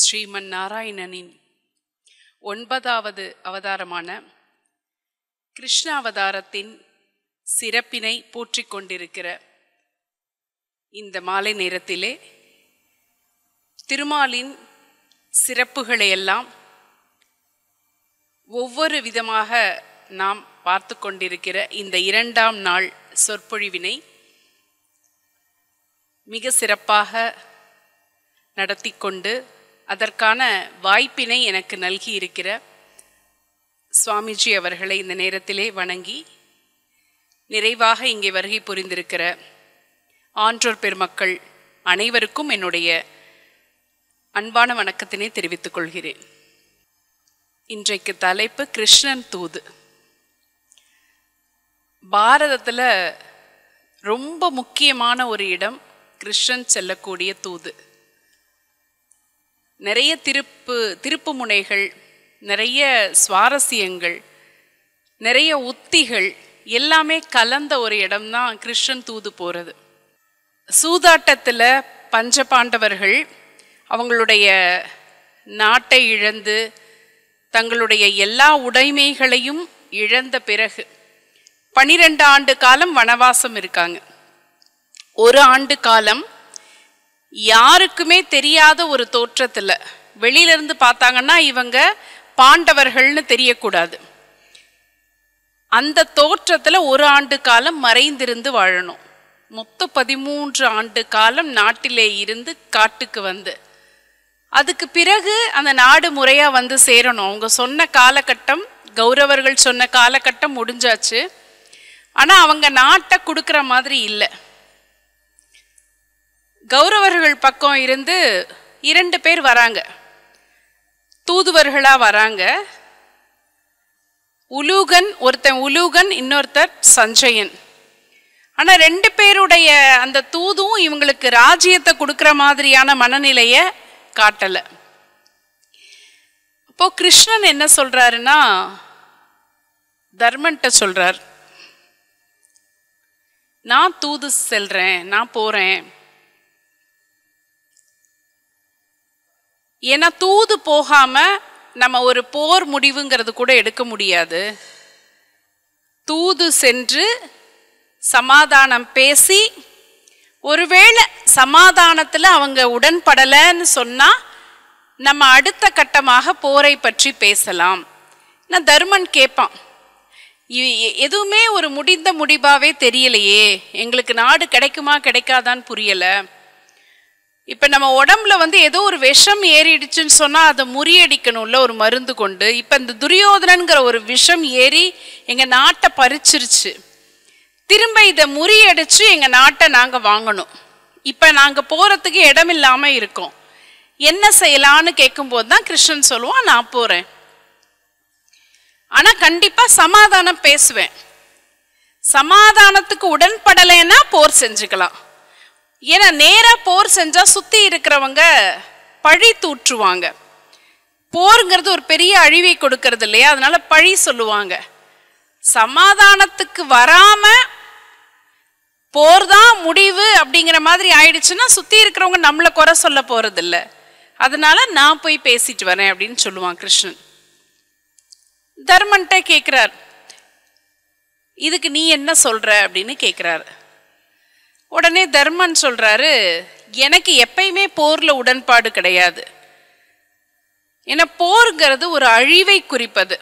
ஸ்ரீமன் நாராயணனின் 9வது அவதாரமான கிருஷ்ண அவதாரத்தின் சிறப்பினை போற்றிக் கொண்டிருக்கிற இந்த மாலை நேரத்திலே திருமாலின் சிறப்புகளையெல்லாம் ஒவ்வொரு விதமாக நாம் பார்த்து கொண்டிருக்கிற இந்த 2ஆம் நாள் சொற்பொழிவினை மிக சிறப்பாக நடத்தி கொண்டு அதற்கான வாய்ப்பினை எனக்கு நல்கி இருக்கிற சுவாமிஜி அவர்களை இந்த நேரத்திலே வணங்கி நிறைவாக இங்கே வருகை புரிந்திருக்கிற ஆன்றோர் பெருமக்கள் அனைவருக்கும் என்னுடைய அன்பான வணக்கத்தினை தெரிவித்துக் கொள்கிறேன். இன்றைக்கு தலைப்பு கிருஷ்ணன் தூது. பாரதத்தில் ரொம்ப முக்கியமான ஒரு இடம் கிருஷ்ணன் செல்லக்கூடிய தூது. நிறைய திருப்பு முனைகள், நிறைய சுவாரஸ்யங்கள், நிறைய உத்திகள் எல்லாமே கலந்த ஒரு இடம்தான் கிருஷ்ணன் தூது போகிறது. சூதாட்டத்தில் பஞ்சபாண்டவர்கள் அவங்களுடைய நாட்டை இழந்து தங்களுடைய எல்லா உடைமைகளையும் இழந்த பிறகு 12 ஆண்டு காலம் வனவாசம் இருக்காங்க. ஒரு ஆண்டு காலம் யாருக்குமே தெரியாத ஒரு தோற்றத்தில் வெளியிலிருந்து பார்த்தாங்கன்னா இவங்க பாண்டவர்கள்னு தெரியக்கூடாது. அந்த தோற்றத்தில் ஒரு ஆண்டு காலம் மறைந்திருந்து வாழணும். மொத்தம் 13 ஆண்டு காலம் நாட்டிலே இருந்து காட்டுக்கு வந்து அதுக்கு பிறகு அந்த நாடு முறையாக வந்து சேரணும். அவங்க சொன்ன காலகட்டம், கௌரவர்கள் சொன்ன காலகட்டம் முடிஞ்சாச்சு. ஆனால் அவங்க நாட்டை கொடுக்குற மாதிரி இல்லை. கௌரவர்கள் பக்கம் இருந்து 2 பேர் வராங்க, தூதுவர்களாக வராங்க. உலூகன், ஒருத்தன் உலூகன், இன்னொருத்தர் சஞ்சயன். ஆனால் 2 பேருடைய அந்த தூதும் இவங்களுக்கு ராஜ்யத்தை கொடுக்குற மாதிரியான மனநிலையை காட்டலை. அப்போ கிருஷ்ணன் என்ன சொல்றாருன்னா, தர்மன்ட்ட சொல்றார், நான் தூது செல்றேன், நான் போறேன். ஏன்னா தூது போகாம நம்ம ஒரு போர் முடிவுங்கிறது கூட எடுக்க முடியாது. தூது சென்று சமாதானம் பேசி, ஒருவேளை சமாதானத்தில் அவங்க உடன்படலைன்னு சொன்னா நம்ம அடுத்த கட்டமாக போரை பற்றி பேசலாம். நான் தர்மன் கேட்பான், எதுவுமே ஒரு முடிந்த முடிவாவே தெரியலையே, எங்களுக்கு நாடு கிடைக்குமா கிடைக்காதான்னு புரியலை. இப்போ நம்ம உடம்புல ஏதோ ஒரு விஷம் ஏறிடுச்சுன்னு சொன்னால் அதை முறியடிக்கணும்ல ஒரு மருந்து கொண்டு. இப்போ இந்த துரியோதனங்கிற ஒரு விஷம் ஏறி எங்கள் நாட்டை பறிச்சிருச்சு. திரும்ப இதை முறியடிச்சு எங்கள் நாட்டை நாங்கள் வாங்கணும். இப்போ நாங்கள் போகிறதுக்கு இடம் இல்லாமல் இருக்கோம். என்ன செய்யலான்னு கேட்கும்போது தான் கிருஷ்ணன் சொல்லுவான், நான் போகிறேன், ஆனால் கண்டிப்பாக சமாதானம் பேசுவேன். சமாதானத்துக்கு உடன்படலைன்னா போர் செஞ்சுக்கலாம். ஏன்னா நேராக போர் செஞ்சால் சுற்றி இருக்கிறவங்க பழி தூற்றுவாங்க. போருங்கிறது ஒரு பெரிய அழிவை கொடுக்கறது இல்லையா, அதனால பழி சொல்லுவாங்க. சமாதானத்துக்கு வராம போர் தான் முடிவு அப்படிங்கிற மாதிரி ஆயிடுச்சுன்னா சுற்றி இருக்கிறவங்க நம்மளை குறை சொல்ல போறது இல்லை. அதனால நான் போய் பேசிட்டு வரேன் அப்படின்னு சொல்லுவான் கிருஷ்ணன். தர்மன்ட்ட கேட்கிறார், இதுக்கு நீ என்ன சொல்ற அப்படின்னு கேட்கிறாரு. உடனே தர்மன் சொல்றாரு, எனக்கு எப்பயுமே போர்ல உடன்பாடு கிடையாது. ஏன்னா போருங்கிறது ஒரு அழிவை குறிப்பது.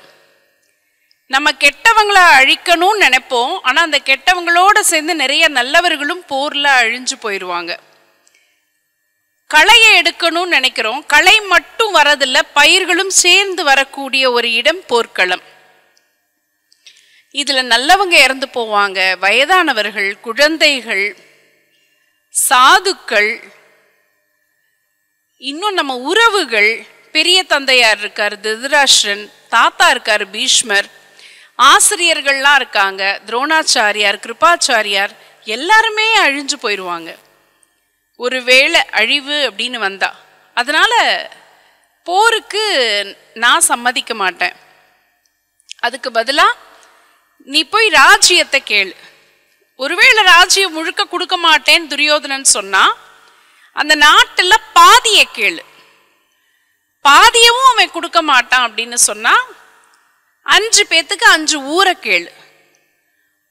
நம்ம கெட்டவங்களை அழிக்கணும்னு நினைப்போம், ஆனா அந்த கெட்டவங்களோட சேர்ந்து நிறைய நல்லவர்களும் போர்ல அழிஞ்சு போயிடுவாங்க. களையை எடுக்கணும்னு நினைக்கிறோம், களை மட்டும் வரதில்லை, பயிர்களும் சேர்ந்து வரக்கூடிய ஒரு இடம் போர்க்களம். இதுல நல்லவங்க இறந்து போவாங்க, வயதானவர்கள், குழந்தைகள், சாதுக்கள், இன்னும் நம்ம உறவுகள். பெரிய தந்தையார் இருக்கார் திருதராஷ்டிரன், தாத்தா இருக்கார் பீஷ்மர், ஆசிரியர்கள்லாம் இருக்காங்க, துரோணாச்சாரியார், கிருபாச்சாரியார், எல்லாருமே அழிஞ்சு போயிடுவாங்க ஒருவேளை அழிவு அப்படின்னு வந்தா. அதனால போருக்கு நான் சம்மதிக்க மாட்டேன். அதுக்கு பதிலாக நீ போய் ராஜ்யத்தை கேளு. ஒருவேளை ராஜ்யம் முழுக்க கொடுக்க மாட்டேன்னு துரியோதனன் சொன்னா அந்த நாட்டில் பாதியை கேளு. பாதியவும் அவன் கொடுக்க மாட்டான் அப்படின்னு சொன்னா 5 பேத்துக்கு 5 ஊரை கேளு.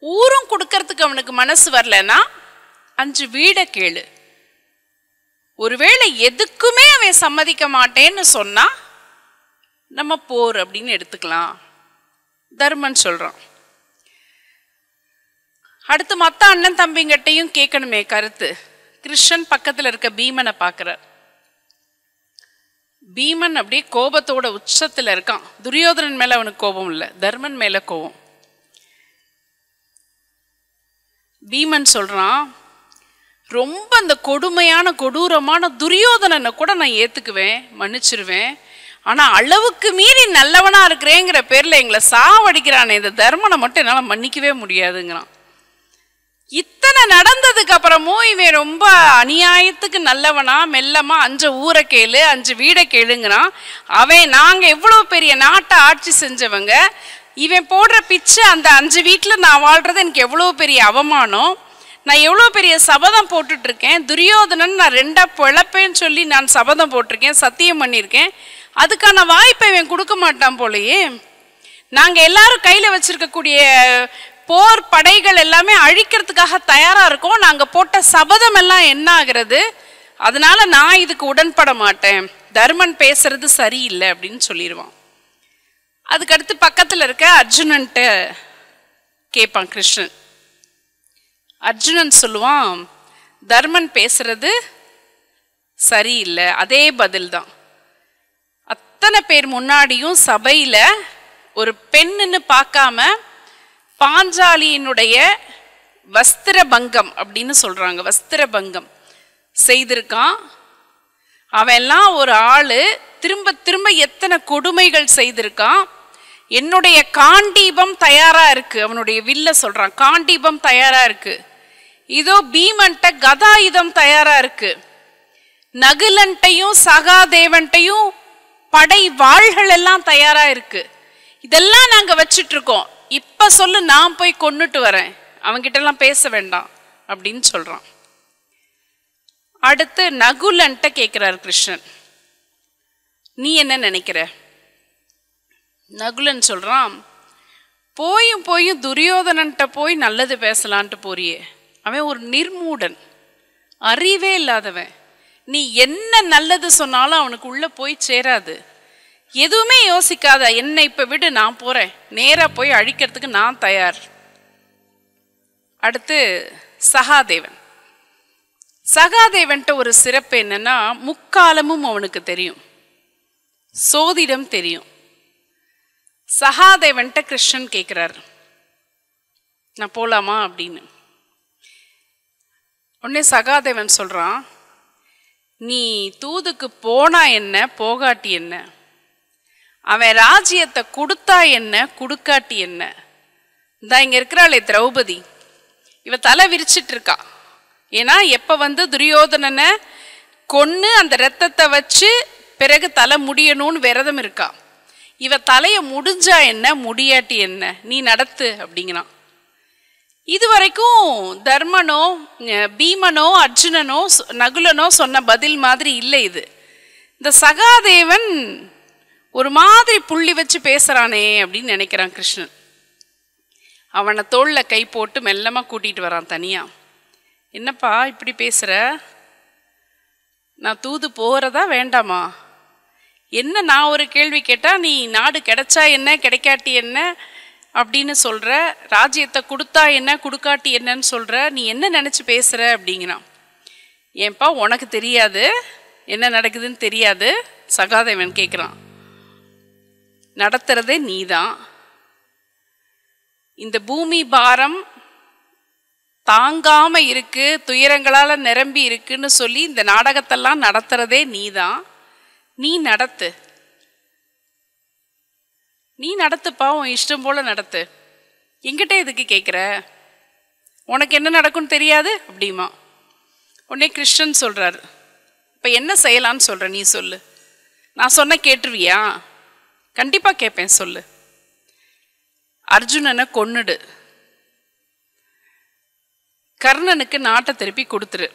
ஊரும் கொடுக்கறதுக்கு அவனுக்கு மனசு வரலன்னா 5 வீடை கேளு. ஒருவேளை எதுக்குமே அவன் சம்மதிக்க மாட்டேன்னு சொன்னா நம்ம போர் அப்படின்னு எடுத்துக்கலாம். தர்மன் சொல்றான். அடுத்து மத்த அண்ணன் தம்பிங்கிட்டையும் கேட்கணுமே கருத்து. கிருஷ்ணன் பக்கத்துல இருக்க பீமனை பார்க்கிறார். பீமன் அப்படியே கோபத்தோட உச்சத்துல இருக்கான். துரியோதனன் மேல அவனுக்கு கோபம் இல்லை, தர்மன் மேல கோபம். பீமன் சொல்றான், ரொம்ப அந்த கொடுமையான கொடூரமான துரியோதனனை கூட நான் ஏத்துக்குவேன், மன்னிச்சிருவேன். ஆனா அளவுக்கு மீறி நல்லவனா இருக்கிறேங்கிற பேர்ல எங்களை சாவடிக்கிறானே இந்த தர்மனை மட்டும் என்னால மன்னிக்கவே முடியாதுங்கிறான். இத்தனை நடந்ததுக்கு அப்புறமும் இவன் ரொம்ப அநியாயத்துக்கு நல்லவனா மெல்லமா 5 ஊரை கேளு 5 வீடை கேளுங்கிறான். அவன் நாங்க எவ்வளவு பெரிய நாட்டை ஆட்சி செஞ்சவங்க, இவன் போடுற பிச்சை அந்த 5 வீட்டில் நான் வாழ்றது எனக்கு எவ்வளவு பெரிய அவமானம். நான் எவ்வளோ பெரிய சபதம் போட்டுட்டு இருக்கேன். துரியோதனன் நான் 2 பிழப்பேன்னு சொல்லி நான் சபதம் போட்டிருக்கேன், சத்தியம் பண்ணியிருக்கேன். அதுக்கான வாய்ப்பை இவன் கொடுக்க மாட்டான் போலயே. நாங்கள் எல்லாரும் கையில் வச்சிருக்கக்கூடிய போர் படைகள் எல்லாமே அழிக்கிறதுக்காக தயாராக இருக்கோம். நாங்கள் போட்ட சபதம் எல்லாம் என்ன ஆகிறது? அதனால நான் இதுக்கு உடன்பட மாட்டேன், தர்மன் பேசுறது சரியில்லை அப்படின்னு சொல்லிடுவான். அதுக்கடுத்து பக்கத்தில் இருக்க அர்ஜுனன்ட்ட கேட்பான் கிருஷ்ணன். அர்ஜுனன் சொல்லுவான், தர்மன் பேசுறது சரியில்லை. அதே பதில் தான். அத்தனை பேர் முன்னாடியும் சபையில ஒரு பெண்ணுன்னு பார்க்காம பாஞ்சாலியினுடைய வஸ்திர பங்கம் அப்படின்னு சொல்றாங்க, வஸ்திர பங்கம் செய்திருக்கான். அவெல்லாம் ஒரு ஆளு திரும்ப திரும்ப எத்தனை கொடுமைகள் செய்திருக்கான். என்னுடைய காண்டீபம் தயாரா இருக்கு, அவனுடைய வில்ல சொல்றான், காண்டீபம் தயாரா இருக்கு. இதோ பீமன்ட்ட கதாயுதம் தயாரா இருக்கு. நகுலன்ட்டையும் சகாதேவன்ட்டையும் படை வாள்கள் எல்லாம் தயாரா இருக்கு. இதெல்லாம் நாங்க வச்சிட்டு இருக்கோம். இப்ப சொல்லு, நான் போய் கொன்னுட்டு வரேன், அவங்கிட்ட எல்லாம் பேச வேண்டாம் அப்படின்னு சொல்றான். அடுத்து நகுலன்ட்ட கேட்கிறார் கிருஷ்ணன், நீ என்ன நினைக்கிற? நகுலன் சொல்றான், போயும் போயும் துரியோதனன்ட்ட போய் நல்லது பேசலான்ட்டு போறியே, அவன் ஒரு நிர்மூடன், அறிவே இல்லாதவன். நீ என்ன நல்லது சொன்னாலும் அவனுக்கு உள்ள போய் சேராது. எதுவுமே யோசிக்காத, என்ன இப்ப விடு, நான் போறேன், நேரா போய் அழிக்கிறதுக்கு நான் தயார். அடுத்து சகாதேவன். சகாதேவன்ட்ட ஒரு சிறப்பு என்னன்னா, முக்காலமும் அவனுக்கு தெரியும், சோதிடம் தெரியும். சகாதேவன்ட்ட கிருஷ்ணன் கேட்கிறார், நான் போலாமா அப்படின்னு. உடனே சகாதேவன் சொல்றான், நீ தூதுக்கு போனா என்ன, போகாட்டி என்ன, அவன் ராஜ்யத்தை கொடுத்தா என்ன, கொடுக்காட்டி என்ன. இந்த இங்க இருக்கிறாளே திரௌபதி, இவ தலை விரிச்சிட்டு இருக்கா. ஏன்னா எப்ப துரியோதனனை கொன்னு அந்த ரத்தத்தை வச்சு பிறகு தலை முடியணும்னு விரதம் இருக்கா. இவ தலைய முடிஞ்சா என்ன, முடியாட்டி என்ன, நீ நடத்து அப்படிங்கிறான். இதுவரைக்கும் தர்மனோ பீமனோ அர்ஜுனனோ நகுலனோ சொன்ன பதில் மாதிரி இல்லை இது. இந்த சகாதேவன் ஒரு மாதிரி புள்ளி வச்சு பேசுறானே அப்படின்னு நினைக்கிறான் கிருஷ்ணன். அவனை தோள்ல கை போட்டு மெல்லமா கூட்டிட்டு வரான் தனியா. என்னப்பா இப்படி பேசுற, நான் தூது போறதா வேண்டாமா? என்ன நான் ஒரு கேள்வி கேட்டா நீ நாடு கிடைச்சா என்ன, கிடைக்காட்டி என்ன அப்படின்னு சொல்ற, ராஜ்யத்தை கொடுத்தா என்ன, கொடுக்காட்டி என்னன்னு சொல்ற, நீ என்ன நினைச்சு பேசுற அப்படிங்கிறான். ஏன்பா உனக்கு தெரியாது, என்ன நடக்குதுன்னு தெரியாது? சகாதேவன் கேட்குறான். நடத்துறதே நீதான். இந்த பூமி பாரம் தாங்காம இருக்கு, துயரங்களால நிரம்பி இருக்குன்னு சொல்லி இந்த நாடகத்தெல்லாம் நடத்துறதே நீதான். நீ நடத்து, நீ நடத்துப்பா, உன் இஷ்டம் போல நடத்து. என்கிட்ட எதுக்கு கேட்குற? உனக்கு என்ன நடக்கும்னு தெரியாது அப்படிமா. உடனே கிருஷ்ணன் சொல்றாரு, இப்போ என்ன செய்யலான்னு சொல்ற, நீ சொல்லு. நான் சொன்ன கேட்டுருவியா? கண்டிப்பா கேட்பேன், சொல்லு. அர்ஜுனனை கொன்னுடு, கர்ணனுக்கு நாட்டை திருப்பி கொடுத்துரு.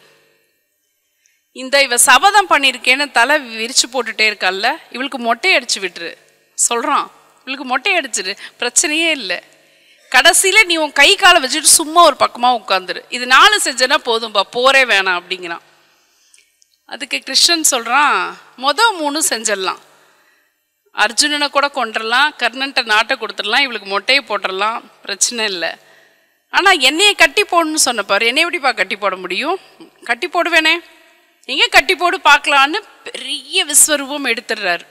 இவ சபதம் பண்ணியிருக்கேன்னு தலை விரிச்சு போட்டுட்டே இருக்கல்ல, இவளுக்கு மொட்டை அடிச்சு விட்டுரு சொல்கிறான். இவளுக்கு மொட்டை அடிச்சிரு, பிரச்சனையே இல்லை. கடைசியில் நீ உன் கை காலை வச்சுட்டு சும்மா ஒரு பக்கமாக உட்காந்துரு, இது 4 செஞ்சனா போதும்பா, போரே வேணாம் அப்படிங்கிறான். அதுக்கு கிருஷ்ணன் சொல்கிறான், 3 செஞ்சிடலாம், அர்ஜுனனை கூட கொண்டுடலாம், கர்ணன்ட்ட நாட்டை கொடுத்துடலாம், இவளுக்கு மொட்டையை போட்டுடலாம், பிரச்சனை இல்லை. ஆனால் என்னையை கட்டி போடணும்னு சொன்னப்பாரு, என்னை எப்படிப்பா கட்டி போட முடியும்? கட்டி போடுவேனே, எங்கே கட்டி போடு பார்க்கலான்னு பெரிய விஸ்வரூபம் எடுத்துடுறாரு.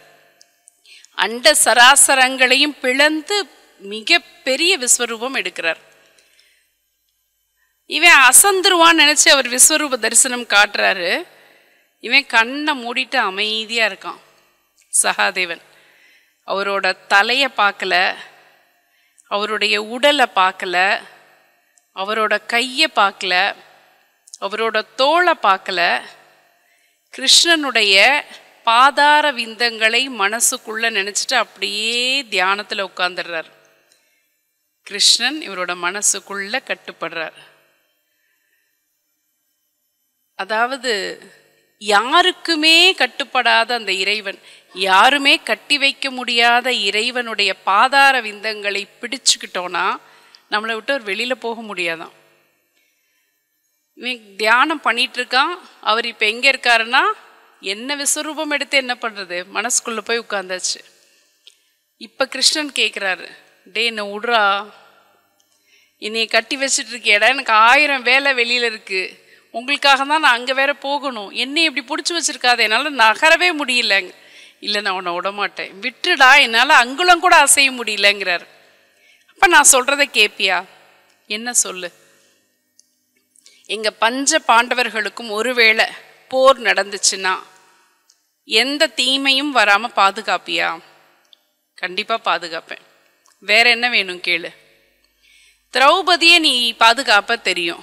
அண்ட சராசரங்களையும் பிளந்து மிக பெரிய விஸ்வரூபம் எடுக்கிறார். இவன் அசந்துருவான்னு நினச்சி அவர் விஸ்வரூப தரிசனம் காட்டுறாரு. இவன் கண்ணை மூடிட்டு அமைதியாக இருக்கான். சகாதேவன் அவரோட தலையை பார்க்கல, அவருடைய உடலை பார்க்கல, அவரோட கையை பார்க்கல, அவரோட தோளை பார்க்கல. கிருஷ்ணனுடைய பாதார விந்தங்களை மனசுக்குள்ள நினச்சிட்டு அப்படியே தியானத்தில் உட்கார்ந்துடுறார். கிருஷ்ணன் இவரோட மனசுக்குள்ள கட்டுப்படுறார். அதாவது யாருக்குமே கட்டுப்படாத அந்த இறைவன், யாருமே கட்டி வைக்க முடியாத இறைவனுடைய பாதார விந்தங்களை பிடிச்சுக்கிட்டோன்னா நம்மளை விட்டு அவர் வெளியில் போக முடியாதான். இவன் தியானம் பண்ணிட்டு இருக்கான். அவர் இப்போ எங்கே இருக்காருன்னா, என்ன விஸ்வரூபம் எடுத்து என்ன பண்ணுறது, மனசுக்குள்ளே போய் உட்கார்ந்தாச்சு. இப்போ கிருஷ்ணன் கேட்குறாரு, டே என்ன விட்றா, என்னைய கட்டி வச்சுட்டு இருக்கியடா, எனக்கு 1000 வேலை வெளியில் இருக்குது, உங்களுக்காக தான் நான் அங்கே வேற போகணும், என்னை இப்படி பிடிச்சி வச்சுருக்காது, என்னால் நகரவே முடியல. இல்லை நான் உன்னை விடமாட்டேன், விட்டுடா, என்னால் அங்குலம் கூட அசைய முடியலங்கிறார். அப்போ நான் சொல்கிறத கேட்பியா? என்ன சொல்லு. எங்கள் பஞ்ச பாண்டவர்களுக்கும் ஒருவேளை போர் நடந்துச்சுன்னா எந்த தீமையும் வராமல் பாதுகாப்பியா? கண்டிப்பாக பாதுகாப்பேன். வேற என்ன வேணும் கேளு. திரௌபதியை நீ பாதுகாப்ப தெரியும்,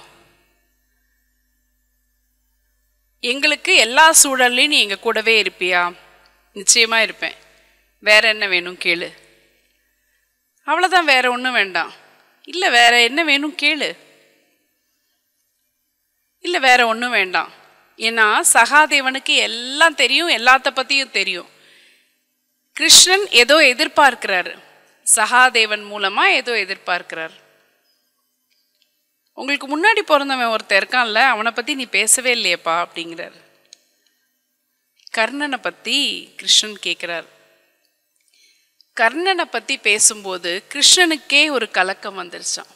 எங்களுக்கு எல்லா சூழல்லையும் நீ எங்கள் கூடவே இருப்பியா? நிச்சயமாக இருப்பேன். வேற என்ன வேணும் கேளு. அவ்வளோதான், வேற ஒன்றும் வேண்டாம். இல்லை வேற என்ன வேணும் கேளு. இல்லை வேற ஒன்றும் வேண்டாம். ஏன்னா சகாதேவனுக்கு எல்லாம் தெரியும், எல்லாத்த பற்றியும் தெரியும். கிருஷ்ணன் ஏதோ எதிர்பார்க்கிறாரு, சகாதேவன் மூலமாக ஏதோ எதிர்பார்க்கிறார். உங்களுக்கு முன்னாடி பிறந்தவன் ஒருத்தர் இருக்கான்ல, அவனை பற்றி நீ பேசவே இல்லையப்பா அப்படிங்கிறார். கர்ணனை பற்றி கிருஷ்ணன் கேட்குறார். கர்ணனை பற்றி பேசும்போது கிருஷ்ணனுக்கே ஒரு கலக்கம் வந்துருச்சான்.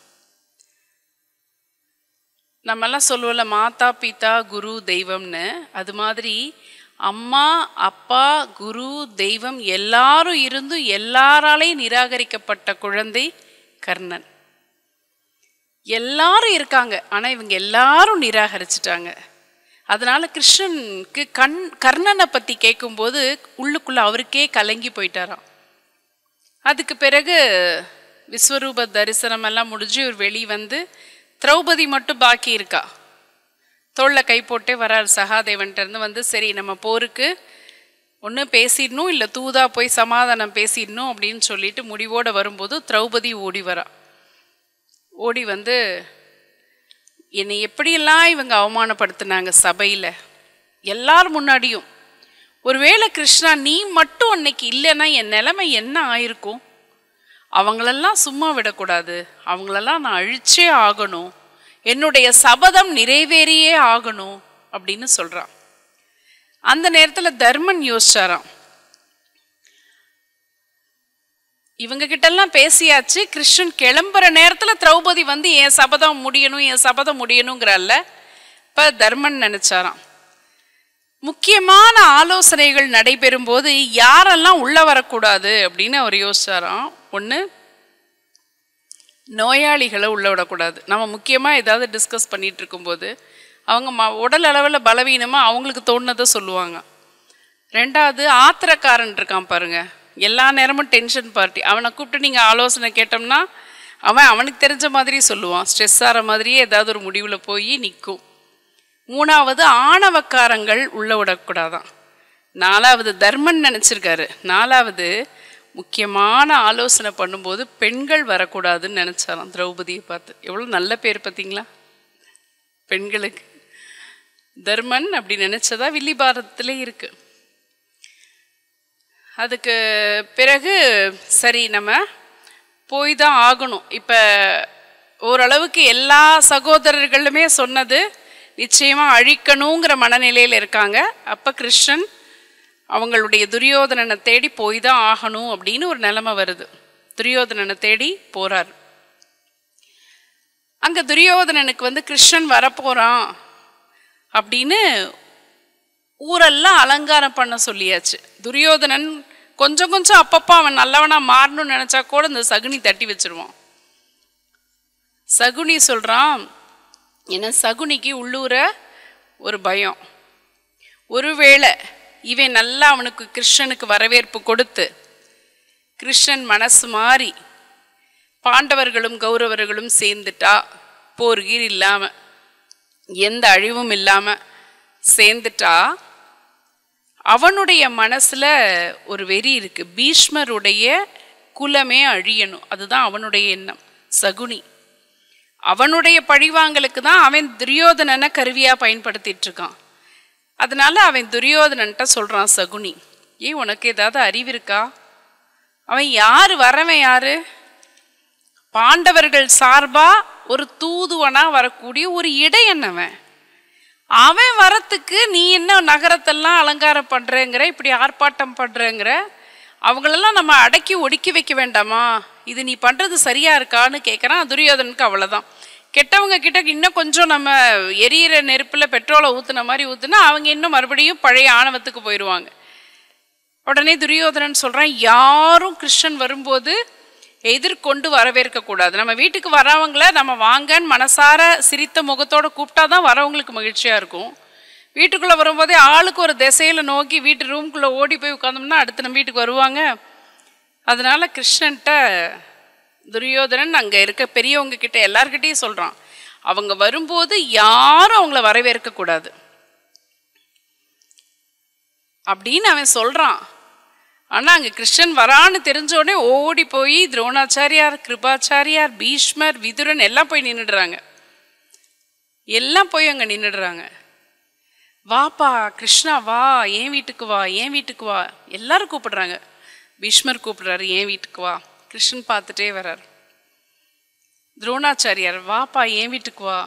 நம்மெல்லாம் சொல்லுவோம்ல, மாதா பிதா குரு தெய்வம்னு, அது மாதிரி அம்மா அப்பா குரு தெய்வம் எல்லாரும் இருந்தும் எல்லாராலையும் நிராகரிக்கப்பட்ட குழந்தை கர்ணன். எல்லாரும் இருக்காங்க, ஆனால் இவங்க எல்லாரும் நிராகரிச்சிட்டாங்க. அதனால கிருஷ்ணனுக்கு கர்ணனை பற்றி கேட்கும்போது உள்ளுக்குள்ள அவருக்கே கலங்கி போயிட்டாராம். அதுக்கு பிறகு விஸ்வரூப தரிசனம் எல்லாம் முடிஞ்சு இவர் வெளியே வந்து, திரௌபதி மட்டும் பாக்கி இருக்கா. தோளில் கை போட்டே வரார் சகாதேவன்ட்டு இருந்து வந்து, சரி நம்ம போருக்கு ஒன்று பேசிடணும், இல்லை தூதா போய் சமாதானம் பேசிடணும் அப்படின்னு சொல்லிட்டு முடிவோடு வரும்போது திரௌபதி ஓடி வரா. ஓடி வந்து, என்னை எப்படியெல்லாம் இவங்க அவமானப்படுத்தினாங்க சபையில் எல்லார் முன்னாடியும், ஒருவேளை கிருஷ்ணா நீ மட்டும் அன்னைக்கு இல்லைன்னா என் நிலைமை என்ன ஆயிருக்கும்? அவங்களெல்லாம் சும்மா விடக்கூடாது, அவங்களெல்லாம் நான் அழிச்சே ஆகணும், என்னுடைய சபதம் நிறைவேறியே ஆகணும் அப்படின்னு சொல்கிறான். அந்த நேரத்தில் தர்மன் யோசிச்சாராம், இவங்க கிட்டெல்லாம் பேசியாச்சு, கிருஷ்ணன் கிளம்புற நேரத்தில் திரௌபதி வந்து என் சபதம் முடியணும், என் சபதம் முடியணுங்கிறல்ல. இப்போ தர்மன் நினச்சாராம், முக்கியமான ஆலோசனைகள் நடைபெறும் போது யாரெல்லாம் உள்ள வரக்கூடாது அப்படின்னு அவர் யோசிச்சாராம். ஒன்று, நோயாளிகளை உள்ள விடக்கூடாது. நம்ம முக்கியமாக ஏதாவது டிஸ்கஸ் பண்ணிட்டு இருக்கும்போது அவங்க உடல் அளவில் பலவீனமாக அவங்களுக்கு தோணுனதை சொல்லுவாங்க. ரெண்டாவது, ஆத்திரக்காரன் இருக்கான் பாருங்க, எல்லா நேரமும் டென்ஷன் பார்ட்டி, அவனை கூப்பிட்டு நீங்கள் ஆலோசனை கேட்டோம்னா அவனுக்கு தெரிஞ்ச மாதிரி சொல்லுவான், ஸ்ட்ரெஸ் ஆகிற மாதிரியே ஏதாவது ஒரு முடிவில் போய் நிற்கும். மூணாவது, ஆணவக்காரங்கள் உள்ள விடக்கூடாதான். நாலாவது, தர்மன் நினச்சிருக்காரு, நாலாவது முக்கியமான ஆலோசனை பண்ணும்போது பெண்கள் வரக்கூடாதுன்னு நினச்சாராம். திரௌபதியை பார்த்து எவ்வளோ நல்ல பேர் பார்த்தீங்களா பெண்களுக்கு. தர்மன் அப்படி நினைச்சதா வில்லிபாரதத்திலே இருக்கு. அதுக்கு பிறகு சரி நம்ம போய் தான் ஆகணும். இப்போ ஓரளவுக்கு எல்லா சகோதரர்களுமே சொன்னது நிச்சயமாக அழிக்கணுங்கிற மனநிலையில் இருக்காங்க. அப்போ கிருஷ்ணன் அவங்களுடைய துரியோதனனை தேடி போய் தான் ஆகணும் அப்படின்னு ஒரு நிலைமை வருது. துரியோதனனை தேடி போகிறார். அங்கே துரியோதனனுக்கு கிருஷ்ணன் வரப்போகிறான் அப்படின்னு ஊரெல்லாம் அலங்காரம் பண்ண சொல்லியாச்சு. துரியோதனன் கொஞ்சம் கொஞ்சம் அப்பப்போ அவன் நல்லவனா மாறணும்னு நினச்சா கூட இந்த சகுனி தட்டி வச்சிருவான். சகுனி சொல்கிறான், ஏன்னா சகுனிக்கு உள்ளூர ஒரு பயம், ஒருவேளை இவன் நல்லா அவனுக்கு கிருஷ்ணனுக்கு வரவேற்பு கொடுத்து கிருஷ்ணன் மனசு மாறி பாண்டவர்களும் கௌரவர்களும் சேர்ந்துட்டா, போர்கீர் இல்லாமல் எந்த அழிவும் இல்லாமல் சேர்ந்துட்டா, அவனுடைய மனசுல ஒரு வெறி இருக்கு, பீஷ்மருடைய குலமே அழியணும். அதுதான் அவனுடைய எண்ணம். சகுனி அவனுடைய பழிவாங்கலுக்கு தான் அவன் துரியோதனனை கருவியா பயன்படுத்திட்டு இருக்கான். அதனால அவன் துரியோதனன்ட்ட சொல்றான், சகுனி உனக்கு ஏதாவது அறிவு இருக்கா? அவன் யாரு, வரவன் யாரு? பாண்டவர்கள் சார்பா ஒரு தூதுவனா வரக்கூடிய ஒரு இடையன்னவன். அவன் வரத்துக்கு நீ என்ன நகரத்தெல்லாம் அலங்காரம் பண்றேங்கிற, இப்படி ஆர்ப்பாட்டம் பண்றேங்கிற, அவங்களெல்லாம் நம்ம அடக்கி ஒடுக்கி வைக்க வேண்டாமா? இது நீ பண்றது சரியா இருக்கான்னு கேட்குறான். துரியோதனுக்கு அவ்வளோதான். கெட்டவங்க கிட்ட இன்னும் கொஞ்சம் நம்ம எரியிற நெருப்புல பெட்ரோலை ஊத்துன மாதிரி ஊத்துனா அவங்க இன்னும் மறுபடியும் பழைய ஆணவத்துக்கு போயிடுவாங்க. உடனே துரியோதனன் சொல்றான், யாரும் கிருஷ்ணன் வரும்போது எதிர்கொண்டு வரவேற்க கூடாது. நம்ம வீட்டுக்கு வரவங்கள நம்ம வாங்கன்னு மனசார சிரித்த முகத்தோட கூப்பிட்டாதான் வரவங்களுக்கு மகிழ்ச்சியா இருக்கும். வீட்டுக்குள்ள வரும்போதே ஆளுக்கு ஒரு திசையில நோக்கி வீட்டு ரூம்குள்ள ஓடி போய் உட்காந்தோம்னா அடுத்து நம்ம வீட்டுக்கு வருவாங்க. அதனால கிருஷ்ணன்ட்ட துரியோதனன் அங்க இருக்க பெரியவங்க கிட்ட எல்லார்கிட்டையும் சொல்றான், அவங்க வரும்போது யாரும் அவங்கள வரவேற்க கூடாது அப்படின்னு அவன் சொல்றான். ஆனா அங்க கிருஷ்ணன் வரான்னு தெரிஞ்சோடனே ஓடி போய் துரோணாச்சாரியார், கிருபாச்சாரியார், பீஷ்மர், விதுரன் எல்லாம் போய் நின்றுடுறாங்க. எல்லாம் போய் அங்க நின்றுடுறாங்க. வாப்பா கிருஷ்ணா வா, என் வீட்டுக்கு வா, என் வீட்டுக்கு வா, எல்லாரும் கூப்பிடுறாங்க. பீஷ்மர் கூப்பிடுறாரு, என் வீட்டுக்கு வா. கிருஷ்ணன் பார்த்துட்டே வர்றார். துரோணாச்சாரியார், வாப்பா என் வீட்டுக்கு வா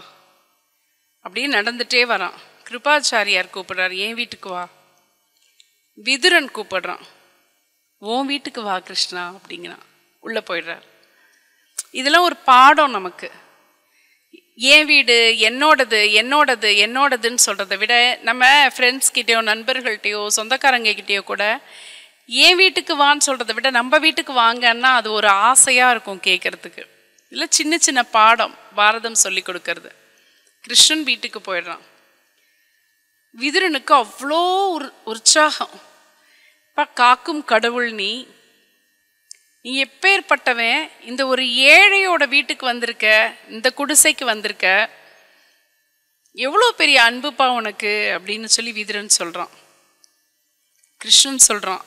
அப்படின்னு நடந்துட்டே வரான். கிருபாச்சாரியார் கூப்பிடுறார், என் வீட்டுக்கு வா. விதுரன் கூப்பிடுறான், உன் வீட்டுக்கு வா கிருஷ்ணா அப்படிங்கிறான். உள்ள போயிடுறார். இதெல்லாம் ஒரு பாடம் நமக்கு. என் வீடு, என்னோடது, என்னோடது, என்னோடதுன்னு சொல்றதை விட நம்ம ஃப்ரெண்ட்ஸ் கிட்டேயோ நண்பர்கள்ட்டையோ சொந்தக்காரங்க கிட்டேயோ கூட என் வீட்டுக்கு வான்னு சொல்றதை விட நம்ம வீட்டுக்கு வாங்கன்னா அது ஒரு ஆசையா இருக்கும் கேட்கறதுக்கு. இல்லை சின்ன சின்ன பாடம் பாரதம் சொல்லி கொடுக்கறது. கிருஷ்ணன் வீட்டுக்கு போயிடுறான். விதுரனுக்கு அவ்வளோ உற்சாகம். காக்கும் கடவுள் நீ எப்பேற்பட்டவன், இந்த ஒரு ஏழையோட வீட்டுக்கு வந்திருக்க, இந்த குடிசைக்கு வந்திருக்க, எவ்வளோ பெரிய அன்புப்பா உனக்கு அப்படின்னு சொல்லி விதுரன் சொல்றான். கிருஷ்ணன் சொல்றான்,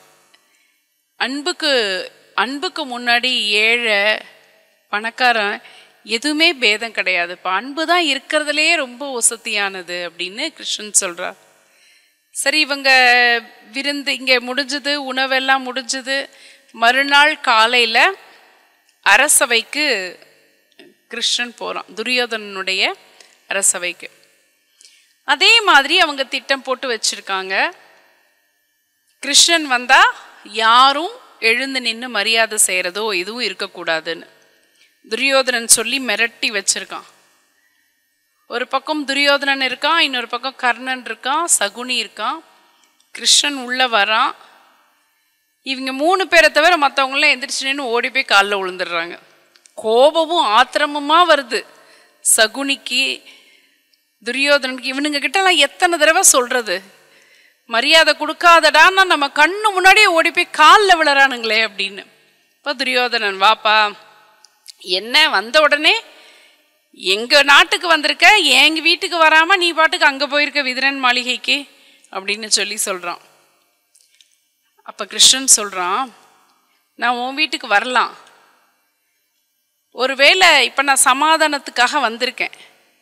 அன்புக்கு முன்னாடி ஏழை பணக்காரன் எதுவுமே பேதம் கிடையாது, இப்போ அன்பு தான் இருக்கிறதுலே ரொம்ப வசதியானது அப்படின்னு கிருஷ்ணன் சொல்றார். சரி, இவங்க விருந்து இங்கே முடிஞ்சது, உணவெல்லாம் முடிஞ்சது. மறுநாள் காலையில் அரசவைக்கு கிருஷ்ணன் போகிறான், துரியோதனனுடைய அரசவைக்கு. அதே மாதிரி அவங்க திட்டம் போட்டு வச்சிருக்காங்க. கிருஷ்ணன் வந்தா யாரும் எழுந்து நின்று மரியாதை செய்கிறதோ எதுவும் இருக்கக்கூடாதுன்னு துரியோதனன் சொல்லி மிரட்டி வச்சிருக்கான். ஒரு பக்கம் துரியோதனன் இருக்கான், இன்னொரு பக்கம் கர்ணன் இருக்கான், சகுனி இருக்கான். கிருஷ்ணன் உள்ள வரான். இவங்க 3 பேரை தவிர மற்றவங்களாம் எந்திரிச்சு நின்று ஓடி போய் காலில் விழுந்துடுறாங்க. கோபமும் ஆத்திரமுமா வருது சகுனிக்கு, துரியோதனனுக்கு. இவனுங்க கிட்டலாம் எத்தனை தடவை சொல்றது, மரியாதை கொடுக்காதடான்னா நம்ம கண்ணு முன்னாடியே ஓடி போய் காலில் விழறானுங்களே அப்படின்னு. இப்போ துரியோதனன், வாப்பா, என்ன வந்த உடனே எங்க நாட்டுக்கு வந்திருக்க, எங்க வீட்டுக்கு வராம நீ பாட்டுக்கு அங்க போயிருக்க விதுரன் மாளிகைக்கு அப்படின்னு சொல்லி சொல்றான். அப்ப கிருஷ்ணன் சொல்றான், நான் உன் வீட்டுக்கு வரலாம், ஒருவேளை இப்ப நான் சமாதானத்துக்காக வந்திருக்கேன்,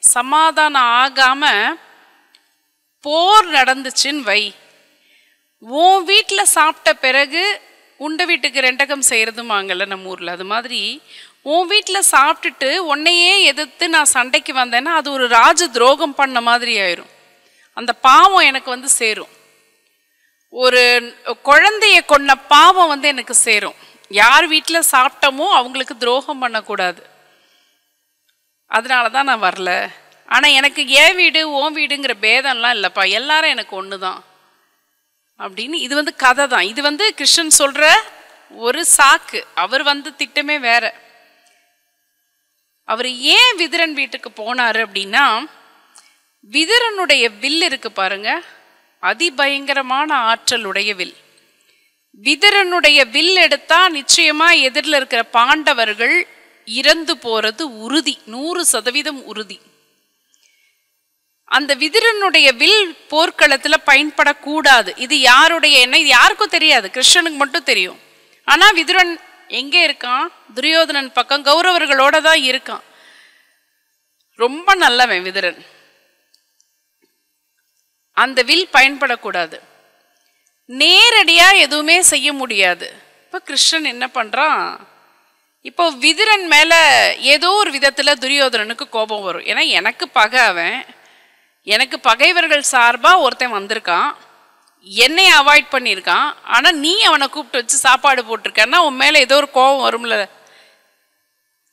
சமாதானம் ஆகாம போர் நடந்துச்சுன்னு வை, உன் வீட்டில் சாப்பிட்ட பிறகு உண்ட வீட்டுக்கு ரெண்டகம் செய்கிறதுமாங்கல்ல நம்ம ஊரில், அது மாதிரி உன் வீட்டில் சாப்பிட்டுட்டு உன்னையே எதிர்த்து நான் சண்டைக்கு வந்தேன்னா அது ஒரு ராஜ துரோகம் பண்ண மாதிரி ஆயிரும். அந்த பாவம் எனக்கு வந்து சேரும். ஒரு குழந்தைய கொன்ன பாவம் வந்து எனக்கு சேரும். யார் வீட்டில் சாப்பிட்டோமோ அவங்களுக்கு துரோகம் பண்ணக்கூடாது. அதனால தான் நான் வரல. ஆனால் எனக்கு ஏன் வீடு ஓன் வீடுங்கிற பேதம்லாம் இல்லைப்பா, எல்லாரும் எனக்கு ஒன்று தான் அப்படின்னு. இது வந்து கதை தான். இது வந்து கிருஷ்ணன் சொல்கிற ஒரு சாக்கு. அவர் வந்து திட்டமே வேற. அவர் ஏன் விதுரன் வீட்டுக்கு போனார் அப்படின்னா, விதுரனுடைய வில் இருக்கு பாருங்க, அதிபயங்கரமான ஆற்றலுடைய வில். விதுரனுடைய வில் எடுத்தா நிச்சயமா எதிரில் இருக்கிற பாண்டவர்கள் இறந்து போறது உறுதி, 100% உறுதி. அந்த விதுரனுடைய வில் போர்க்களத்துல பயன்படக்கூடாது. இது யாருடைய எண்ணம், இது யாருக்கும் தெரியாது, கிருஷ்ணனுக்கு மட்டும் தெரியும். ஆனா விதுரன் எங்கே இருக்கான்? துரியோதனன் பக்கம் கௌரவர்களோட தான் இருக்கான். ரொம்ப நல்லவன் விதுரன். அந்த வில் பயன்படக்கூடாது, நேரடியா எதுவுமே செய்ய முடியாது. இப்ப கிருஷ்ணன் என்ன பண்றான், இப்போ விதுரன் மேல ஏதோ ஒரு விதத்துல துரியோதனனுக்கு கோபம் வரும். ஏன்னா எனக்கு பகை, அவன் எனக்கு பகைவர்கள் சார்பா ஒருத்தன் வந்திருக்கான், என்னை அவாய்ட் பண்ணியிருக்கான். ஆனா நீ அவனை கூப்பிட்டு வச்சு சாப்பாடு போட்டிருக்கன்னா உன் மேல ஏதோ ஒரு கோபம் வரும்ல.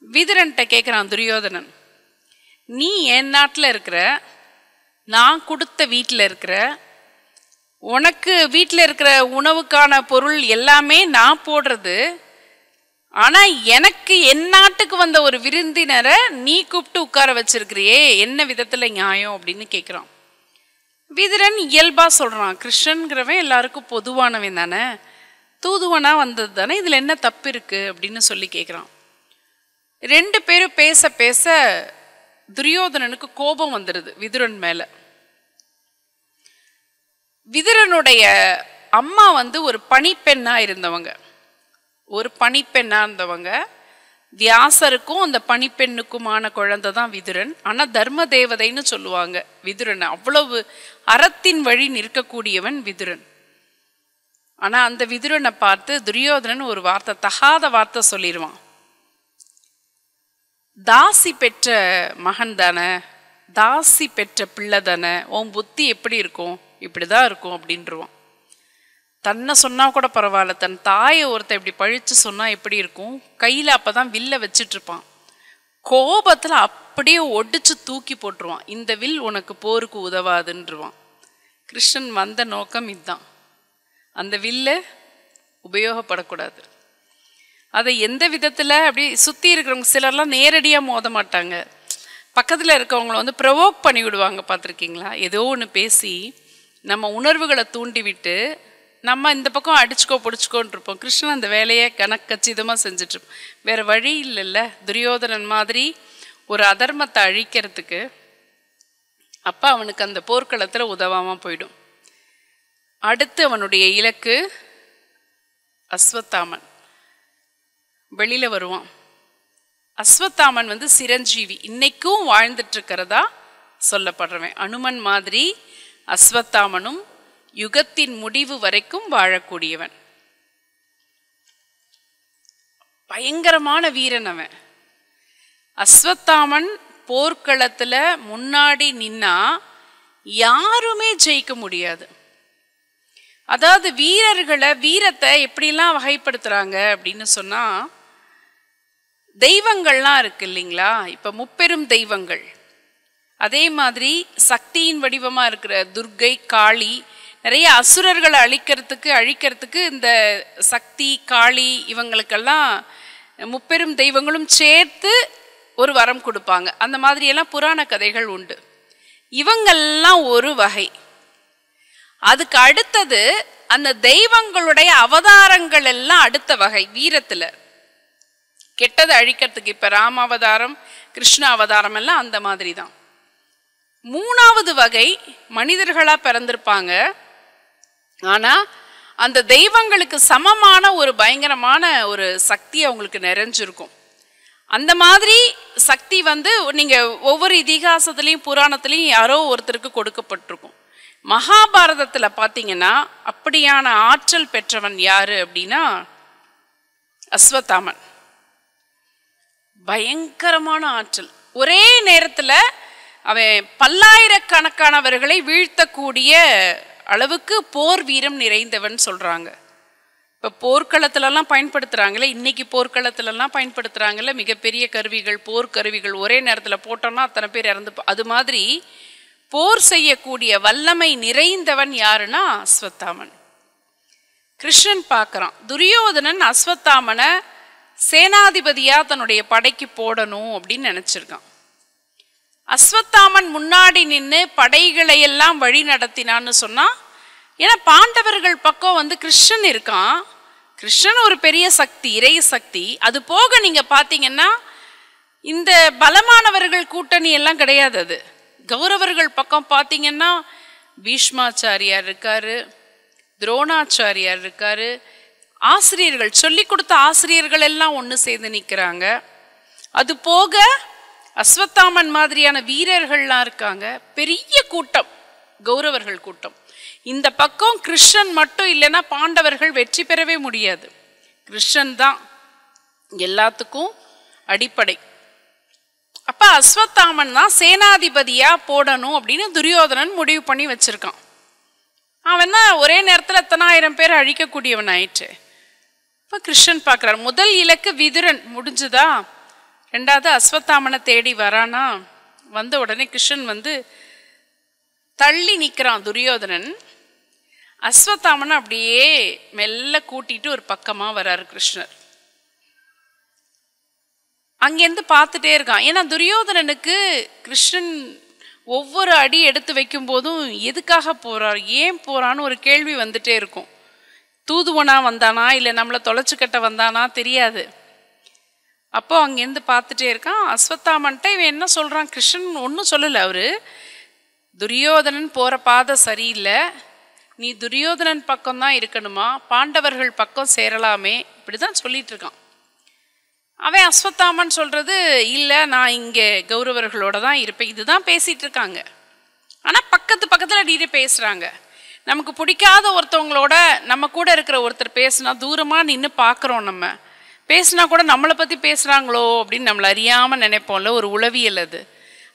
விதுரன்ட்ட கேட்கிறான் துரியோதனன், நீ என் நாட்டில் இருக்கிற, நான் கொடுத்த வீட்டில் இருக்கிற, உனக்கு வீட்டில் இருக்கிற உணவுக்கான பொருள் எல்லாமே நான் போடுறது, ஆனால் எனக்கு என் நாட்டுக்கு வந்த ஒரு விருந்தினரை நீ கூப்பிட்டு உட்கார வச்சிருக்கிறியே, என்ன விதத்தில் நியாயம் அப்படின்னு கேட்குறான். விதுரன் இயல்பா சொல்கிறான், கிருஷ்ணன்கிறவன் எல்லாருக்கும் பொதுவானவன் தானே, தூதுவனா வந்தது தானே, இதில் என்ன தப்பு இருக்குது அப்படின்னு சொல்லி கேட்குறான். ரெண்டு பேரும் பேச பேச துரியோதனனுக்கு கோபம் வந்துடுது விதுரன் மேலே. விதுரனுடைய அம்மா வந்து ஒரு பணிப்பெண்ணா இருந்தவங்க, ஒரு பணிப்பெண்ணா இருந்தவங்க. வியாசருக்கும் அந்த பணிப்பெண்ணுக்குமான குழந்தை தான் விதுரன். ஆனால் தர்ம தேவதைன்னு சொல்லுவாங்க விதுரன். அவ்வளவு அறத்தின் வழி நிற்கக்கூடியவன் விதுரன். ஆனால் அந்த விதுரனை பார்த்து துரியோதனன் ஒரு வார்த்தை, தகாத வார்த்தை சொல்லிடுவான். தாசி பெற்ற மகன் தானே, தாசி பெற்ற பிள்ளை தானே, உன் புத்தி எப்படி இருக்கும், இப்படிதான் இருக்கும் அப்படின்றான். தன்னை சொன்னா கூட பரவாயில்ல, தன் தாயை ஒருத்த இப்படி பழிச்சு சொன்னா எப்படி இருக்கும். கையில அப்பதான் வில்ல வச்சிட்டு இருப்பான். கோபத்துல அப்படியே ஒடிச்சு தூக்கி போட்டுருவான். இந்த வில் உனக்கு போருக்கு உதவாதுன்றுவான். கிருஷ்ணன் வந்த நோக்கம் இதுதான், அந்த வில்ல உபயோகப்படக்கூடாது. அதை எந்த விதத்துல அப்படி சுத்தி இருக்கிறவங்க சிலர்லாம் நேரடியா மோத மாட்டாங்க, பக்கத்துல இருக்கவங்கள வந்து ப்ரொவோக் பண்ணி விடுவாங்க. பார்த்துருக்கீங்களா? ஏதோ ஒன்று பேசி நம்ம உணர்வுகளை தூண்டி விட்டு நம்ம இந்த பக்கம் அடிச்சுக்கோ பிடிச்சிக்கோன்னு இருப்போம். கிருஷ்ணன் அந்த வேலையை கச்சிதமாக செஞ்சிட்ருப்போம். வேறு வழி இல்லைல்ல துரியோதனன் மாதிரி ஒரு அதர்மத்தை அழிக்கிறதுக்கு. அப்போ அவனுக்கு அந்த போர்க்களத்தில் உதவாமல் போயிடும். அடுத்து அவனுடைய இலக்கு அஸ்வத்தாமன். வெளியில் வருவான். அஸ்வத்தாமன் வந்து சிரஞ்சீவி, இன்னைக்கும் வாழ்ந்துட்டு இருக்கிறதா சொல்லப்படுறவன். அனுமன் மாதிரி அஸ்வத்தாமனும் யுகத்தின் முடிவு வரைக்கும் வாழக்கூடியவன். பயங்கரமான வீரன் அவன். அஸ்வத்தாமன் போர்க்களத்துல முன்னாடி நின்னா யாருமே ஜெயிக்க முடியாது. அதாவது வீரத்தை எப்படிலாம் வகைப்படுத்துறாங்க அப்படின்னு சொன்னா, தெய்வங்கள்லாம் இருக்கு இல்லைங்களா, இப்ப முப்பெரும் தெய்வங்கள், அதே மாதிரி சக்தியின் வடிவமா இருக்கிற துர்கை, காளி, நிறைய அசுரர்களை அழிக்கிறதுக்கு இந்த சக்தி, காளி இவங்களுக்கெல்லாம் முப்பெரும் தெய்வங்களும் சேர்த்து ஒரு வரம் கொடுப்பாங்க. அந்த மாதிரியெல்லாம் புராண கதைகள் உண்டு. இவங்கெல்லாம் ஒரு வகை. அதுக்கு அடுத்தது அந்த தெய்வங்களுடைய அவதாரங்கள் எல்லாம் அடுத்த வகை வீரத்துல, கெட்டதை அழிக்கிறதுக்கு. இப்ப ராம அவதாரம், கிருஷ்ண அவதாரம் எல்லாம் அந்த மாதிரி தான். மூணாவது வகை மனிதர்களா பிறந்திருப்பாங்க, ஆனா அந்த தெய்வங்களுக்கு சமமான ஒரு பயங்கரமான ஒரு சக்தி அவங்களுக்கு நிறைஞ்சிருக்கும். அந்த மாதிரி சக்தி வந்து நீங்க ஒவ்வொரு இதிகாசத்துலையும் புராணத்திலையும் யாரோ ஒருத்தருக்கு கொடுக்கப்பட்டிருக்கும். மகாபாரதத்துல பாத்தீங்கன்னா அப்படியான ஆற்றல் பெற்றவன் யாரு அப்படின்னா அஸ்வத்தாமன். பயங்கரமான ஆற்றல். ஒரே நேரத்துல அவன் பல்லாயிரக்கணக்கானவர்களை வீழ்த்தக்கூடிய அளவுக்கு போர் வீரம் நிறைந்தவன் சொல்றாங்க. இப்போ போர்க்களத்துலலாம் பயன்படுத்துகிறாங்களே, இன்றைக்கி போர்க்களத்துலலாம் பயன்படுத்துகிறாங்கல்ல மிகப்பெரிய கருவிகள், போர்க்கருவிகள் ஒரே நேரத்தில் போட்டோன்னா அத்தனை பேர் இறந்து, அது மாதிரி போர் செய்யக்கூடிய வல்லமை நிறைந்தவன் யாருன்னா அஸ்வத்தாமன். கிருஷ்ணன் பார்க்குறான், துரியோதனன் அஸ்வத்தாமனை சேனாதிபதியாக தன்னுடைய படைக்கு போடணும் அப்படின்னு நினச்சிருக்கான். அஸ்வத்தாமன் முன்னாடி நின்று படைகளை எல்லாம் வழி நடத்தினான்னு சொன்னால், ஏன்னா பாண்டவர்கள் பக்கம் கிருஷ்ணன் இருக்கான். கிருஷ்ணன் ஒரு பெரிய சக்தி, இறை சக்தி. அது போக நீங்கள் பார்த்தீங்கன்னா இந்த பலமானவர்கள் கூட்டணி எல்லாம் கிடையாது. அது கௌரவர்கள் பக்கம் பார்த்தீங்கன்னா பீஷ்மாச்சாரியார் இருக்காரு, துரோணாச்சாரியார் இருக்காரு, ஆசிரியர்கள் சொல்லி கொடுத்த ஆசிரியர்கள் எல்லாம் ஒன்று சேர்ந்து நிற்கிறாங்க. அது போக அஸ்வத்தாமன் மாதிரியான வீரர்கள்லாம் இருக்காங்க. பெரிய கூட்டம், கௌரவர்கள் கூட்டம். இந்த பக்கம் கிருஷ்ணன் மட்டும் இல்லைன்னா பாண்டவர்கள் வெற்றி பெறவே முடியாது. கிருஷ்ணன் தான் எல்லாத்துக்கும் அடிப்படை. அப்ப அஸ்வத்தாமன் தான் சேனாதிபதியா போடணும் அப்படின்னு துரியோதனன் முடிவு பண்ணி வச்சிருக்கான். அவன் தான் ஒரே நேரத்தில் எத்தனை ஆயிரம் பேர் அழிக்கக்கூடியவன் ஆயிற்று. இப்போ கிருஷ்ணன் பார்க்குறார், முதல் இலக்கு விதுரன் முடிஞ்சுதா, ரெண்டாவது அஸ்வத்தாமனை தேடி வரானா. வந்த உடனே கிருஷ்ணன் தள்ளி நிற்கிறான் துரியோதனன். அஸ்வத்தாமனை அப்படியே மெல்ல கூட்டிட்டு ஒரு பக்கமாக வராரு கிருஷ்ணர். அங்கேருந்து பார்த்துட்டே இருக்கான். ஏன்னா துரியோதனனுக்கு கிருஷ்ணன் ஒவ்வொரு அடி எடுத்து வைக்கும் போதும் எதுக்காக போறார், ஏன் போறான்னு ஒரு கேள்வி வந்துட்டே இருக்கும். தூதுவனா வந்தானா இல்லை நம்மளை தொலைச்சுக்கட்ட வந்தானா தெரியாது. அப்போ அங்கேருந்து பார்த்துட்டே இருக்கான். அஸ்வத்தாமன்ட்ட இவன் என்ன சொல்றான், கிருஷ்ணன் ஒன்றும் சொல்லலை. அவரு துரியோதனன் போற பாதை சரியில்லை, நீ துரியோதனன் பக்கம்தான் இருக்கணுமா, பாண்டவர்கள் பக்கம் சேரலாமே, இப்படிதான் சொல்லிட்டு இருக்கான். அவன் அஸ்வத்தாமன் சொல்றது இல்லை, நான் இங்கே கௌரவர்களோட தான் இருப்பேன், இதுதான் பேசிட்டு இருக்காங்க. ஆனால் பக்கத்தில் நீரே பேசுறாங்க. நமக்கு பிடிக்காத ஒருத்தவங்களோட நம்ம கூட இருக்கிற ஒருத்தர் பேசுனா தூரமாக நின்று பார்க்குறோம். நம்ம பேசுனா கூட நம்மளை பற்றி பேசுகிறாங்களோ அப்படின்னு நம்மளை அறியாமல் நினைப்போம்ல, ஒரு உளவியல் அது.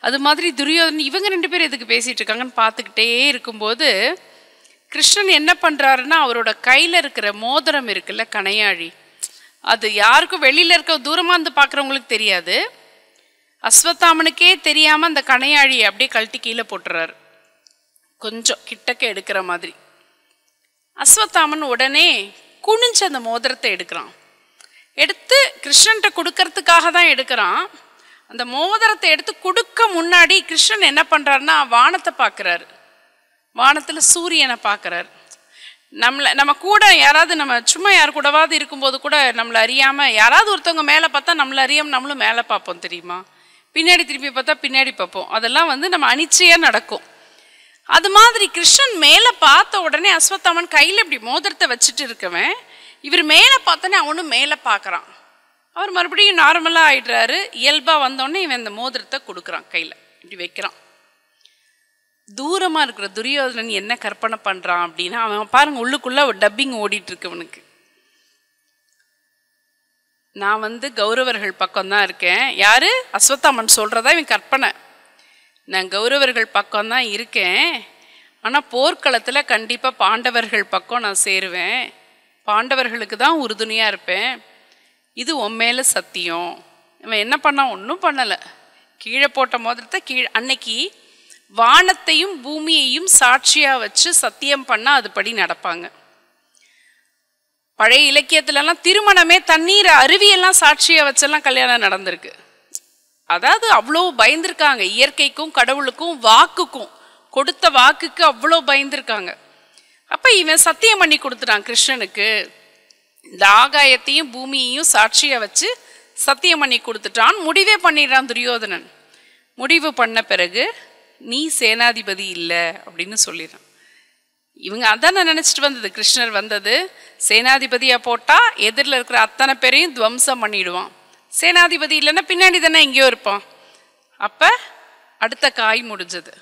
அது மாதிரி துரியோதனன் இவங்க ரெண்டு பேரும் எதுக்கு பேசிகிட்டு இருக்காங்கன்னு பார்த்துக்கிட்டே இருக்கும்போது கிருஷ்ணன் என்ன பண்ணுறாருன்னா, அவரோட கையில் இருக்கிற மோதிரம் இருக்குல்ல, கணையாழி, அது யாருக்கும் வெளியில் இருக்க தூரமாக இருந்து பார்க்குறவங்களுக்கு தெரியாது. அஸ்வத்தாமனுக்கே தெரியாமல் அந்த கணையாழியை அப்படியே கழட்டி கீழே போட்டுறாரு, கொஞ்சம் கிட்டக்க எடுக்கிற மாதிரி. அஸ்வத்தாமன் உடனே குனிஞ்சு அந்த மோதிரத்தை எடுக்கிறான். எடுத்து கிருஷ்ணன்ட்ட கொடுக்கறதுக்காக தான் எடுக்கிறான். அந்த மோதிரத்தை எடுத்து கொடுக்க முன்னாடி கிருஷ்ணன் என்ன பண்ணுறாருன்னா, வானத்தை பார்க்குறாரு. வானத்தில் சூரியனை பார்க்குறாரு. நம்ம கூட யாராவது, நம்ம சும்மா யார் கூடவாது இருக்கும்போது கூட நம்மளை அறியாமல் யாராவது ஒருத்தவங்க மேலே பார்த்தா நம்மளை அறியாமல் நம்மளும் மேலே பார்ப்போம் தெரியுமா, பின்னாடி திருப்பி பார்த்தா பின்னாடி பார்ப்போம். அதெல்லாம் நம்ம அனிச்சையாக நடக்கும். அது மாதிரி கிருஷ்ணன் மேலே பார்த்த உடனே அஸ்வத்தாமன் கையில் இப்படி மோதிரத்தை வச்சுட்டு இருக்கவன் இவர் மேலே பார்த்தோன்னே அவனும் மேலே பார்க்குறான். அவர் மறுபடியும் நார்மலாக ஆயிடுறாரு. இயல்பாக வந்தோடனே இவன் இந்த மோதிரத்தை கொடுக்குறான், கையில் இப்படி வைக்கிறான். தூரமாக இருக்கிற துரியோதனன் என்ன கற்பனை பண்ணுறான் அப்படின்னா, அவன் பாருங்க உள்ளுக்குள்ளே ஒரு டப்பிங் ஓடிட்டு இருக்கு அவனுக்கு. நான் கௌரவர்கள் பக்கம்தான் இருக்கேன். யாரு, அஸ்வத்தாமன் சொல்கிறதா இவன் கற்பனை. நான் கௌரவர்கள் பக்கம்தான் இருக்கேன், ஆனால் போர்க்களத்தில் கண்டிப்பாக பாண்டவர்கள் பக்கம் நான் சேருவேன், பாண்டவர்களுக்கு தான் உறுதுணையாக இருப்பேன், இது உன் மேலே சத்தியம். இவன் என்ன பண்ணான், ஒன்றும் பண்ணலை. கீழே போட்ட மோதிரத்தை அன்னைக்கு வானத்தையும் பூமியையும் சாட்சியாக வச்சு சத்தியம் பண்ணால் அதுபடி நடப்பாங்க. பழைய இலக்கியத்துலலாம் திருமணமே தண்ணீர் அருவியெல்லாம் சாட்சியாக வச்செல்லாம் கல்யாணம் நடந்திருக்கு. அதாவது அவ்வளோ பயந்துருக்காங்க இயற்கைக்கும் கடவுளுக்கும் வாக்குக்கும், கொடுத்த வாக்குக்கு அவ்வளோ பயந்துருக்காங்க. அப்போ இவன் சத்தியம் பண்ணி கொடுத்துட்டான் கிருஷ்ணனுக்கு. இந்த ஆகாயத்தையும் பூமியையும் சாட்சியாக வச்சு சத்தியம் பண்ணி கொடுத்துட்டான். முடிவே பண்ணிடுறான் துரியோதனன். முடிவு பண்ண பிறகு நீ சேனாதிபதி இல்லை அப்படின்னு சொல்லிடுறான். இவங்க அதான் நான் நினச்சிட்டு வந்தது, கிருஷ்ணர் வந்தது சேனாதிபதியாக போட்டால் எதிரில் இருக்கிற அத்தனை பேரையும் துவம்சம் பண்ணிடுவான். சேனாதிபதி இல்லைன்னா பின்னாடி தானே எங்கேயோ இருப்பான். அப்போ அடுத்த காய் முடிஞ்சது.